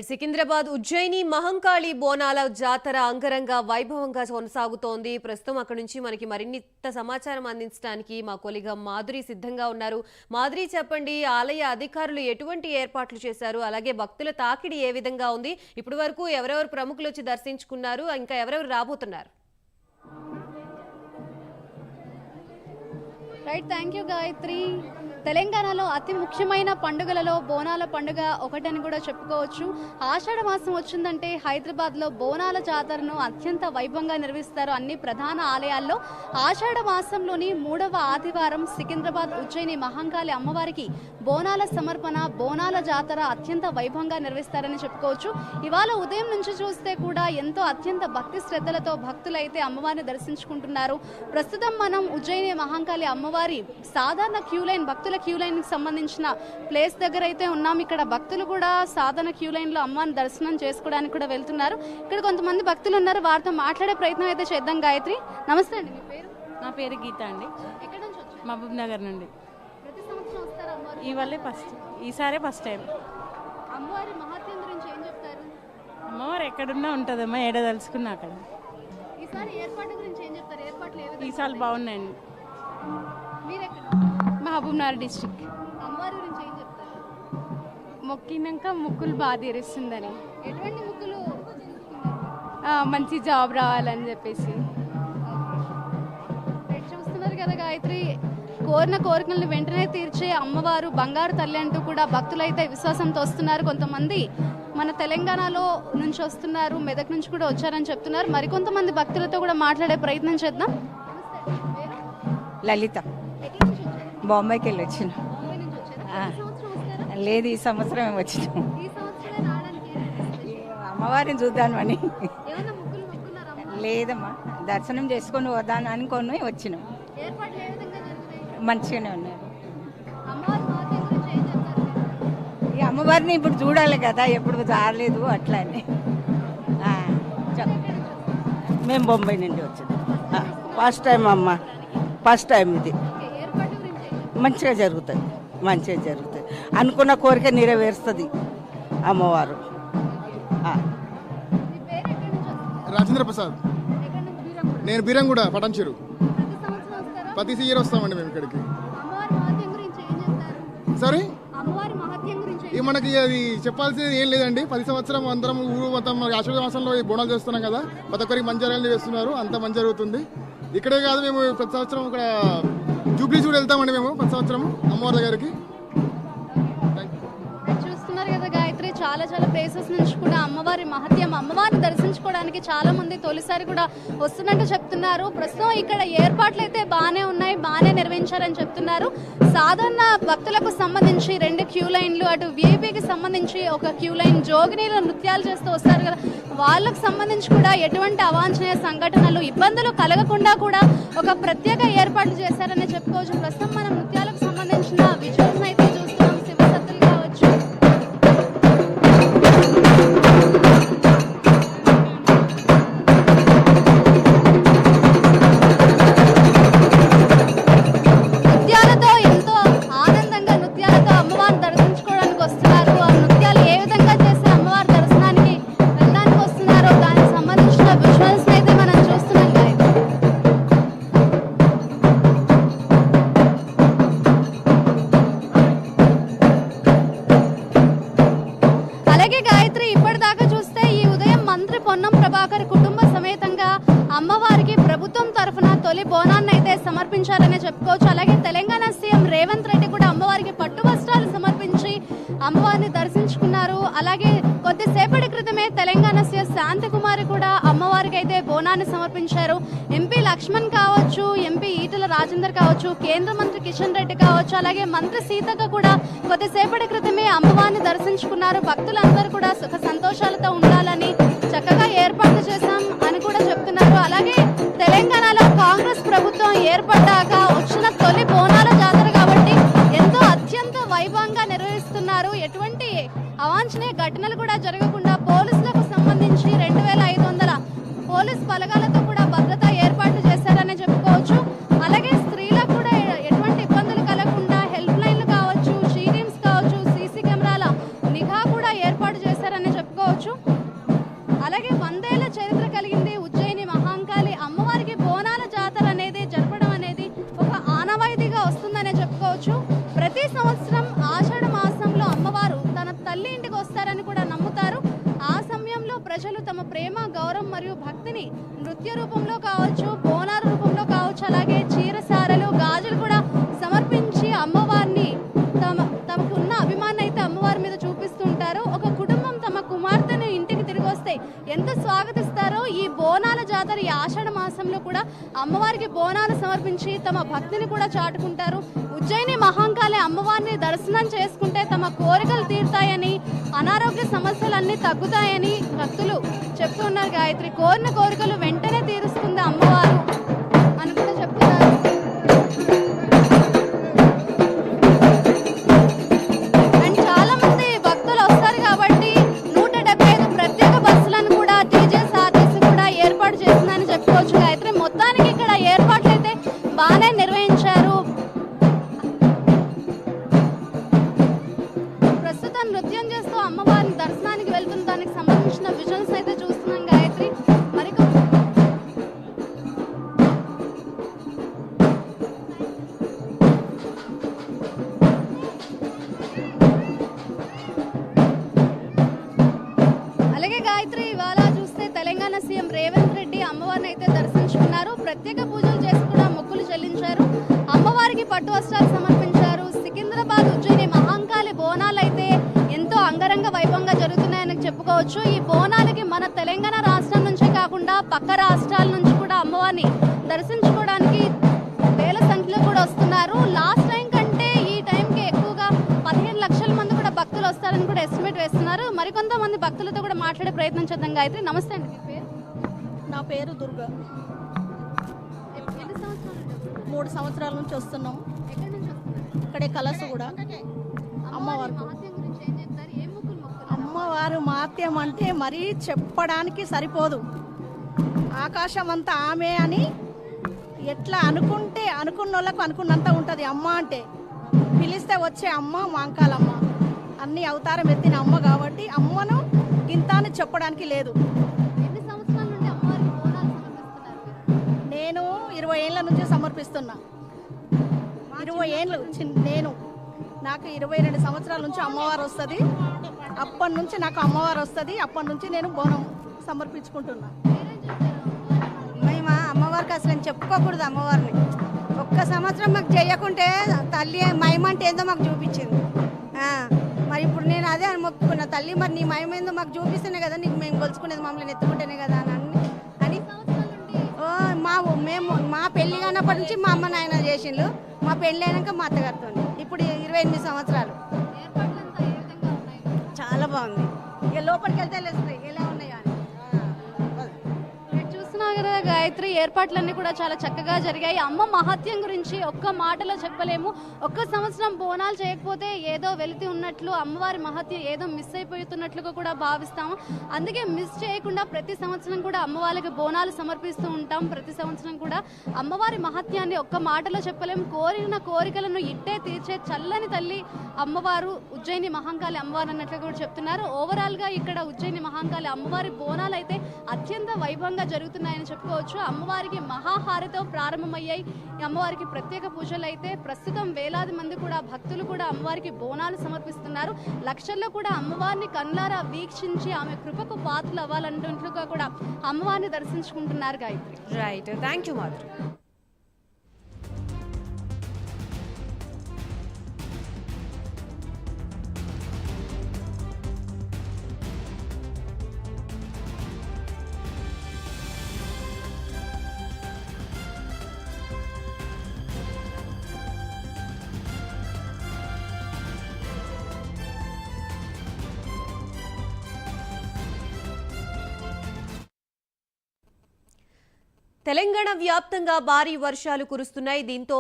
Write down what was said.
సికింద్రాబాద్ ఉజ్జయిని మహంకాళి బోనాల జాతర అంగరంగ వైభవంగా కొనసాగుతోంది. ప్రస్తుతం అక్కడి నుంచి మనకి మరిన్నిత సమాచారం అందించడానికి మా కొలిగ మాధురి సిద్ధంగా ఉన్నారు. మాధురి, చెప్పండి, ఆలయ అధికారులు ఎటువంటి ఏర్పాట్లు చేశారు, అలాగే భక్తుల తాకిడి ఏ విధంగా ఉంది, ఇప్పటి వరకు ఎవరెవరు ప్రముఖులు వచ్చి దర్శించుకున్నారు, ఇంకా ఎవరెవరు రాబోతున్నారు? Right, thank you Gayatri. తెలంగాణలో అతి ముఖ్యమైన పండుగలలో బోనాల పండుగ ఒకటని కూడా చెప్పుకోవచ్చు. ఆషాఢ మాసం వచ్చిందంటే హైదరాబాద్లో బోనాల జాతరను అత్యంత వైభవంగా నిర్వహిస్తారు అన్ని ప్రధాన ఆలయాల్లో. ఆషాఢ మాసంలోని 3వ ఆదివారం సికింద్రాబాద్ ఉజ్జయిని మహంకాళి అమ్మవారికి బోనాల సమర్పణ, బోనాల జాతర అత్యంత వైభవంగా నిర్వహిస్తారని చెప్పుకోవచ్చు. ఇవాళ ఉదయం నుంచి చూస్తే కూడా ఎంతో అత్యంత భక్తి శ్రద్ధలతో భక్తులైతే అమ్మవారిని దర్శించుకుంటున్నారు. ప్రస్తుతం మనం ఉజ్జయిని మహంకాళి అమ్మవారి సాధారణ క్యూ లైన్, భక్తుల క్యూ లైన్ కి సంబంధించిన ప్లేస్ దగ్గర అయితే ఉన్నాం. ఇక్కడ భక్తులు కూడా సాధారణ క్యూ లైన్ లో అమ్మవారిని దర్శనం చేసుకోవడానికి కూడా వెళ్తున్నారు. ఇక్కడ కొంతమంది భక్తులు ఉన్నారు, వారితో మాట్లాడే ప్రయత్నం అయితే చేద్దాం. గాయత్రి, నమస్తే అండి, మీ పేరు? నా పేరు గీత అండి. ఎక్కడి నుంచి వచ్చారు? మహబూబ్ నగర్ నుండి. ప్రతి సంవత్సరం వస్తారా అమ్మవారు? ఇవాళే ఈసారే ఫస్ట్ టైం. అమ్మవారి మహత్యం గురించి ఏం చెప్తారు? అమ్మవారు ఎక్కడున్నా ఉంటుందమ్మా, ఏడ తలుచుకున్నా అక్కడ. ఈసారి ఏర్పాటు గురించి ఏం చెప్తారు? ఏర్పాట్లు ఏ విధంగా? ఈసారి బాగున్నాయండి. మీరెక్కడ? మహబూబ్ నగర్ డిస్ట్రిక్ట్. అమ్మవారి గురించి ఏం చెప్తారు? మొక్కినాక ముక్కులు బాగా తీరుస్తుందని, ఎటువంటి ముక్కులు? మంచి జాబ్ రావాలని చెప్పేసి. చూస్తున్నారు కదా గాయత్రి, కోరిన కోరికలను వెంటనే తీర్చే అమ్మవారు బంగారు తల్లి అంటూ కూడా భక్తులైతే విశ్వాసంతో వస్తున్నారు. కొంతమంది మన తెలంగాణలో నుంచి వస్తున్నారు, మెదక్ నుంచి కూడా వచ్చారని చెప్తున్నారు. మరికొంతమంది భక్తులతో కూడా మాట్లాడే ప్రయత్నం చేద్దాం. లలిత, బాంబేకి వెళ్ళి వచ్చిన. లేదు, ఈ సంవత్సరం వచ్చినాం అమ్మవారిని చూద్దామని. లేదమ్మా, దర్శనం చేసుకొని వద్దాను అనుకొని వచ్చినాం. మంచిగానే ఉన్నారు. ఈ అమ్మవారిని ఇప్పుడు చూడాలి కదా, ఎప్పుడు రాలేదు అట్లా అని. మేము బొంబాయి నుండి వచ్చాం. ఫస్ట్ టైం అమ్మ, ఫస్ట్ టైం ఇది. మంచిగా జరుగుతుంది, మంచిగా జరుగుతుంది. అనుకున్న కోరిక నెరవేరుస్తుంది అమ్మవారు. రాజేంద్ర ప్రసాద్. నేను బీరంగూడ పటంచెరు. ప్రతి ఇయర్ వస్తామండి మేము ఇక్కడికి. సారీ, మనకి అది చెప్పాల్సింది ఏం లేదండి. 10 సంవత్సరం అందరం ఊరు మొత్తం ఆషాఢ మాసంలో బోనాలు చేస్తున్నాం కదా, ప్రతి ఒక్కరికి మంచి జరగాలని చేస్తున్నారు, అంత మంచి జరుగుతుంది. ఇక్కడే కాదు, మేము ప్రతి సంవత్సరం ఇక్కడ జూబ్లీస్ కూడా వెళ్తామండి మేము ప్రతి సంవత్సరం అమ్మవారి దగ్గరికి. చూస్తున్నారు కదా గాయత్రి, చాలా ప్లేసెస్ నుంచి కూడా అమ్మవారి మహత్యం, అమ్మవారిని దర్శించుకోవడానికి చాలా మంది తొలిసారి కూడా వస్తున్నట్టు చెప్తున్నారు. ప్రస్తుతం ఇక్కడ ఏర్పాట్లు అయితే బాగానే ఉన్నాయి, బాగానే నిర్వహించారని చెప్తున్నారు. సాధారణ భక్తులకు సంబంధించి 2 క్యూ లైన్లు, అటు విఐపికి సంబంధించి ఒక క్యూ లైన్, జోగినీలో నృత్యాలు చేస్తూ వస్తారు కదా, వాళ్ళకు సంబంధించి కూడా ఎటువంటి అవాంఛనీయ సంఘటనలు, ఇబ్బందులు కలగకుండా కూడా ఒక ప్రత్యేక ఏర్పాట్లు చేశారని చెప్పుకోవచ్చు. ప్రస్తుతం మనం నృత్యాలకు సంబంధించిన విజువల్స్ అయితే చూస్తున్నాం. శివసత్తులు కావచ్చు, నృత్యాలతో ఎంతో ఆనందంగా నృత్యాలతో అమ్మవారిని దర్శించుకోవడానికి వస్తున్నారు. ఆ నృత్యాలు ఏ విధంగా చేసి అమ్మవారి దర్శనానికి వెళ్ళడానికి వస్తున్నారో దానికి సంబంధించిన విజువల్స్ అయితే మనం చూస్తున్నాం. అలాగే గాయత్రి, ఇప్పటిదాకా చూస్తే ఈ ఉదయం మంత్రి పొన్నం ప్రభాకర్ కుటుంబ సమేతంగా అమ్మవారికి ప్రభుత్వం తరఫున తొలి బోనాన్ని అయితే సమర్పించారనే చెప్పుకోవచ్చు. అలాగే తెలంగాణ సీఎం రేవంత్ రెడ్డి కూడా అమ్మవారికి పట్టు వస్త్రాలు సమర్పించి అమ్మవారిని దర్శించుకున్నారు. అలాగే కొద్దిసేపటి క్రితమే తెలంగాణ సీఎం శాంతికుమారి కూడా అమ్మవారికి అయితే బోనాన్ని సమర్పించారు. ఎంపీ లక్ష్మణ్ కావచ్చు, ఎంపీ ఈటల రాజేందర్ కావచ్చు, కేంద్ర మంత్రి కిషన్ రెడ్డి కావచ్చు, అలాగే మంత్రి సీతక్క కూడా కొద్దిసేపటి క్రితమే అమ్మవారిని దర్శించుకున్నారు. భక్తులందరూ కూడా సుఖ సంతోషాలతో ఉండాలని చక్కగా ఏర్పాట్లు చేశాం అని కూడా చెప్తున్నారు. అలాగే తెలంగాణలో కాంగ్రెస్ ప్రభుత్వం ఏర్పడ్డాక వచ్చిన తొలి బోనాల జాతర కాబట్టి ఎంతో అత్యంత వైభవంగా నిర్వహిస్తున్నారు. ఎటువంటి అవాంఛనీయ ఘటనలు కూడా జరగకుండా పోలీసులకు సంబంధించి 2500 పోలీస్ బలగాలతో కూడా భద్రతా ఏర్పాట్లు చేశారని చెప్పుకోవచ్చు. అలాగే స్త్రీలకు కూడా ఎటువంటి ఇబ్బందులు కలగకుండా హెల్ప్ లైన్లు కావచ్చు, షీ టీమ్స్ కావచ్చు, సీసీ కెమెరాల నిఘా కూడా ఏర్పాటు చేశారని చెప్పుకోవచ్చు. ఎంత స్వాగతిస్తారో ఈ బోనాల జాతర ఈ ఆషాఢ మాసంలో కూడా అమ్మవారికి బోనాలు సమర్పించి తమ భక్తిని కూడా చాటుకుంటారు. ఉజ్జయిని మహంకాళి అమ్మవారిని దర్శనం చేసుకుంటే తమ కోరికలు తీరుతాయని, అనారోగ్య సమస్యలన్నీ తగ్గుతాయని భక్తులు చెప్తున్నారు. గాయత్రి కోరిన కోరికలు వెంటనే తీరుస్తుంది అమ్మవారు అని కూడా చెప్తున్నారు. అండ్ చాలా మంది భక్తులు వస్తారు కాబట్టి 175 ప్రత్యేక బస్సులను కూడా టీజీఎస్ఆర్టీసీ కూడా ఏర్పాటు చేసిందని చెప్పుకోవచ్చు. గాయత్రి మొత్తానికి ఇక్కడ ఏర్పాట్లు అయితే బాగానే నిర్వహించారు. ప్రస్తుతం నృత్యం చేస్తూ అమ్మవారిని దర్శనానికి వెళ్తున్న దానికి సంబంధించిన విజువల్స్ అయితే చూస్తున్నాం. గాయత్రి అలాగే గాయత్రి ఇవాళ చూస్తే తెలంగాణ సీఎం రేవంత్ రెడ్డి అమ్మవారిని అయితే దర్శించుకున్నారు. ప్రత్యేక పూజలు చేసి కూడా మొక్కులు చెల్లించారు. అమ్మవారికి పట్టు వస్త్రాలు సమర్పించారు. సికింద్రాబాద్ ఉజ్జయిని మహంకాళి బోనాలు అయితే ఎంతో అంగరంగ వైభవంగా జరుగుతున్నాయని చెప్పుకోవచ్చు. ఈ బోనాలకి మన తెలంగాణ రాష్ట్రం నుంచే కాకుండా పక్క రాష్ట్రాల నుంచి కూడా అమ్మవారిని దర్శించుకోవడానికి వేల సంఖ్యలో కూడా వస్తున్నారు. లాస్ట్ టైం కంటే ఈ టైంకి ఎక్కువగా 15 లక్షల మంది కూడా భక్తులు వస్తారని కూడా ఎస్టిమేట్ వేస్తున్నారు. మరికొంతమంది భక్తులతో కూడా మాట్లాడే ప్రయత్నం చేద్దాం. గాయత్రి నమస్తే అండి, మీ పేరు? నా పేరు దుర్గా. ఎన్ని సంవత్సరాల నుండి వస్తున్నారు? 3 సంవత్సరాల నుంచి వస్తున్నాం. ఎక్కడి నుంచి వస్తున్నారు? ఇక్కడే కలసు కూడా. అమ్మవారి మహత్యం గురించి ఏం చెప్తారు? ఏ మొక్కులు మొక్కుతారు? అమ్మవారు మహత్యం అంటే మరీ చెప్పడానికి సరిపోదు. ఆకాశం అంతా ఆమె అని ఎట్లా అనుకుంటే అనుకున్న వాళ్ళకు అనుకున్నంత ఉంటుంది. అమ్మ అంటే పిలిస్తే వచ్చే అమ్మ మాంకాలమ్మ, అన్ని అవతారం ఎత్తిన అమ్మ కాబట్టి అమ్మను గింత అని చెప్పడానికి లేదు. ఎన్ని సంవత్సరాల నుండి అమ్మవారికి బోనాలు సమర్పిస్తున్నారు మీరు? నేను 20 ఏళ్ళ నుంచి సమర్పిస్తున్నా. 20 ఏళ్ళు నేను, నాకు 22 సంవత్సరాల నుంచి అమ్మవారు వస్తుంది. అప్పటి నుంచి నాకు అమ్మవారు వస్తుంది. అప్పటి నుంచి నేను బోనం సమర్పించుకుంటున్నా. మేము అమ్మవారికి అసలు చెప్పుకోకూడదు. అమ్మవారిని ఒక్క సంవత్సరం మాకు చేయకుంటే తల్లి మహిమ అంటే ఏందో మాకు చూపించింది. మరి ఇప్పుడు నేను అదే అని మొక్కుకున్నా, తల్లి మరి నీ మహిమ ఏందో మాకు చూపిస్తేనే కదా నీకు మేము కొలుచుకునేది, మమ్మల్ని ఎత్తుకుంటేనే కదా అని మా పెళ్లి కానప్పటి నుంచి మా అమ్మ నాయన చేసిండ్రు. మా పెళ్ళి అయినాక మా అత్తగారితో ఇప్పుడు 28 సంవత్సరాలు. ఏర్పాట్లంతా ఏ విధంగా ఉన్నాయి? చాలా బాగుంది. ఇక లోపలికి వెళ్తే తెలుస్తాయి ఎలా ఉన్నాయో అని. మీరు చూస్తున్నారు కదా గాయత్రి, ఏర్పాట్లన్నీ కూడా చాలా చక్కగా జరిగాయి. అమ్మ మహత్యం గురించి ఒక్క మాటలో చెప్పలేము. ఒక్క సంవత్సరం బోనాలు చేయకపోతే ఏదో వెలితి ఉన్నట్లు, అమ్మవారి మహత్యం ఏదో మిస్ అయిపోతున్నట్లుగా కూడా భావిస్తాము. అందుకే మిస్ చేయకుండా ప్రతి సంవత్సరం కూడా అమ్మవారికి బోనాలు సమర్పిస్తూ ఉంటాం. ప్రతి సంవత్సరం కూడా అమ్మవారి మహత్యాన్ని ఒక్క మాటలో చెప్పలేము. కోరిన కోరికలను ఇట్టే తీర్చే చల్లని తల్లి అమ్మవారు, ఉజ్జయిని మహంకాళి అమ్మవారు అన్నట్లు కూడా చెప్తున్నారు. ఓవరాల్ గా ఇక్కడ ఉజ్జయిని మహంకాళి అమ్మవారి బోనాలు అయితే అత్యంత వైభవంగా జరుగుతున్నాయని చెప్పుకోవచ్చు. అమ్మవారికి మహాహారతో ప్రారంభమయ్యాయి. ఈ అమ్మవారికి ప్రత్యేక పూజలు అయితే ప్రస్తుతం వేలాది మంది కూడా భక్తులు కూడా అమ్మవారికి బోనాలు సమర్పిస్తున్నారు. లక్షల్లో కూడా అమ్మవారిని కన్లారా వీక్షించి ఆమె కృపకు పాత్రలు అవ్వాలంటున్నట్లుగా కూడా అమ్మవారిని దర్శించుకుంటున్నారు. Gayatri right, thank you Madhuri. Telangana వ్యాప్తంగా భారీ వర్షాలు కురుస్తున్నాయి. దీంతో